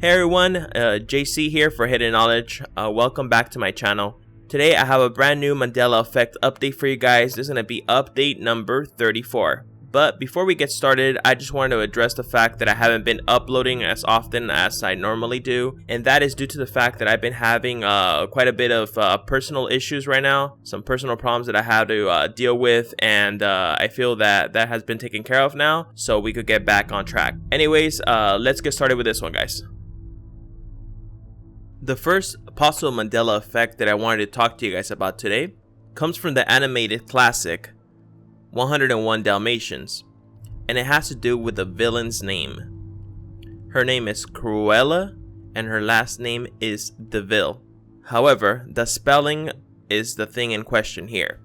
Hey everyone, JC here for Hidden Knowledge. Welcome back to my channel. Today I have a brand new Mandela Effect update for you guys. This is going to be update number 34. But before we get started, I just wanted to address the fact that I haven't been uploading as often as I normally do. And that is due to the fact that I've been having quite a bit of personal issues right now. Some personal problems that I have to deal with. And I feel that that has been taken care of now. So we could get back on track. Anyways, let's get started with this one, guys. The first possible Mandela effect that I wanted to talk to you guys about today comes from the animated classic 101 Dalmatians, and it has to do with the villain's name. Her name is Cruella, and her last name is DeVille. However, the spelling is the thing in question here.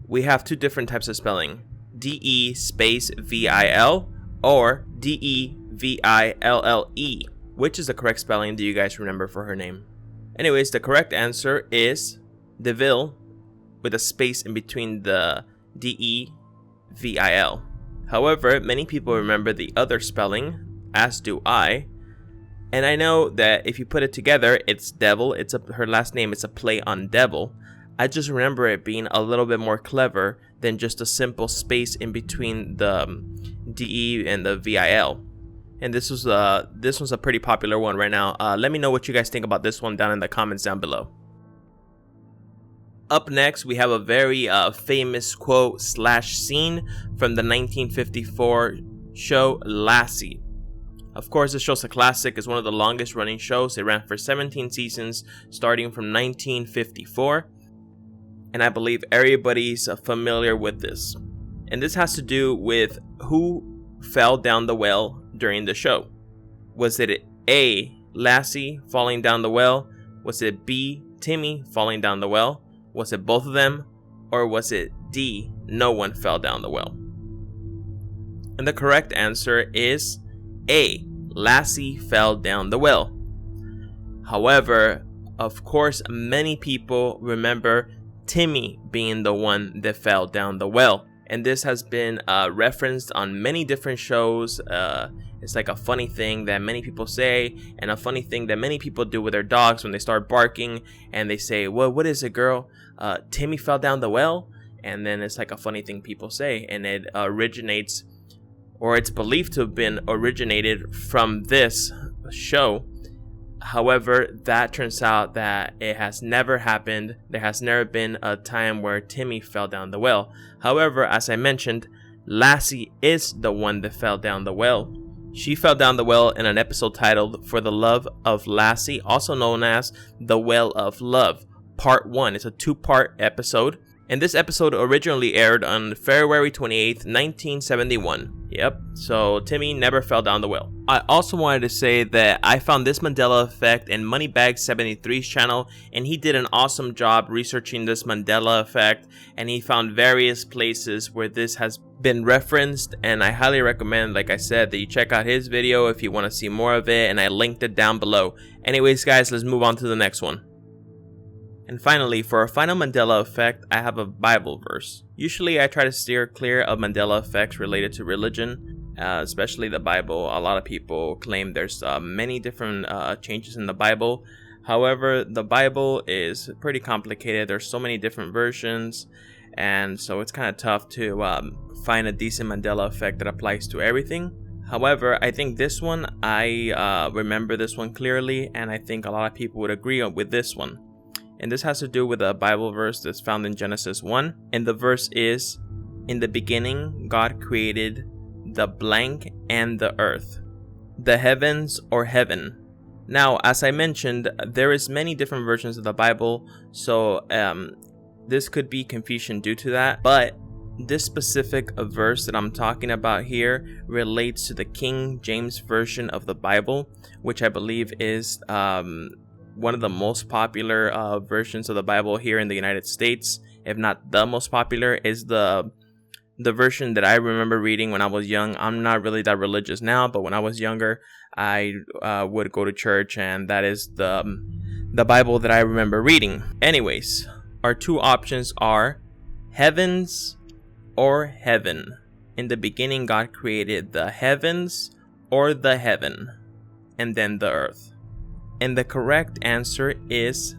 We have two different types of spelling, DE space VIL or DEVILLE. Which is the correct spelling do you guys remember for her name? Anyways, the correct answer is DeVille with a space in between the DEVIL. However, many people remember the other spelling, as do I. And I know that if you put it together, it's devil. Her last name is a play on devil. I just remember it being a little bit more clever than just a simple space in between the DE and the VIL. And this one's a pretty popular one right now. Let me know what you guys think about this one down in the comments down below. Up next, we have a very famous quote / scene from the 1954 show Lassie. Of course, this show's a classic. It's one of the longest running shows. It ran for 17 seasons starting from 1954. And I believe everybody's familiar with this. And this has to do with who fell down the well during the show. Was it A, Lassie falling down the well? Was it B, Timmy falling down the well? Was it both of them? Or was it D, no one fell down the well? And the correct answer is A, Lassie fell down the well. However, of course, many people remember Timmy being the one that fell down the well. And this has been referenced on many different shows. It's like a funny thing that many people say, and a funny thing that many people do with their dogs when they start barking and they say, well, what is it, girl? Timmy fell down the well? And then it's like a funny thing people say, and it originates, or it's believed to have been originated from this show. However, that turns out that it has never happened. There has never been a time where Timmy fell down the well. However, as I mentioned, Lassie is the one that fell down the well. She fell down the well in an episode titled For the Love of Lassie, also known as The Well of Love, Part 1. It's a two-part episode. And this episode originally aired on February 28th, 1971. Yep, so Timmy never fell down the well. I also wanted to say that I found this Mandela Effect in Moneybag73's channel, and he did an awesome job researching this Mandela Effect, and he found various places where this has been referenced, and I highly recommend, like I said, that you check out his video if you want to see more of it, and I linked it down below. Anyways, guys, let's move on to the next one. And finally, for our final Mandela Effect, I have a Bible verse. Usually I try to steer clear of Mandela effects related to religion, especially the Bible. A lot of people claim there's many different changes in the Bible. However, the Bible is pretty complicated. There's so many different versions, and so it's kind of tough to find a decent Mandela effect that applies to everything. However, I think this one, I remember this one clearly, and I think a lot of people would agree with this one. And this has to do with a Bible verse that's found in Genesis 1. And the verse is, in the beginning, God created the blank and the earth, the heavens or heaven. Now, as I mentioned, there is many different versions of the Bible. So this could be confusion due to that. But this specific verse that I'm talking about here relates to the King James Version of the Bible, which I believe is one of the most popular versions of the Bible here in the United States, if not the most popular, is the version that I remember reading when I was young. I'm not really that religious now, but when I was younger, I would go to church, and that is the Bible that I remember reading. Anyways, our two options are heavens or heaven. In the beginning, God created the heavens or the heaven. and then the earth. And the correct answer is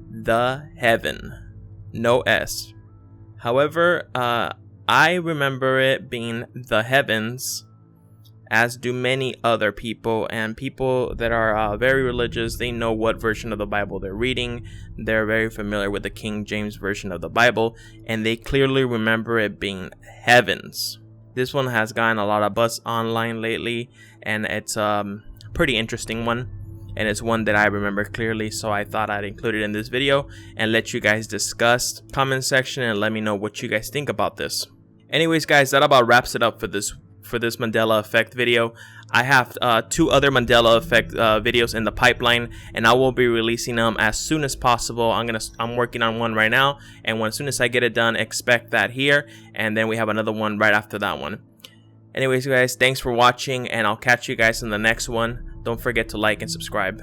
the heaven. No S. However, I remember it being the heavens, as do many other people, and people that are very religious. They know what version of the Bible they're reading. They're very familiar with the King James version of the Bible, and they clearly remember it being heavens. This one has gotten a lot of buzz online lately, and it's a pretty interesting one, and it's one that I remember clearly, so I thought I'd include it in this video and let you guys discuss. Comment section and let me know what you guys think about this. Anyways guys, that about wraps it up for this Mandela effect video. I have 2 other Mandela effect videos in the pipeline, and I will be releasing them as soon as possible. I'm working on one right now, and as soon as I get it done, expect that here, and then we have another one right after that one. Anyways guys, thanks for watching, and I'll catch you guys in the next one. Don't forget to like and subscribe.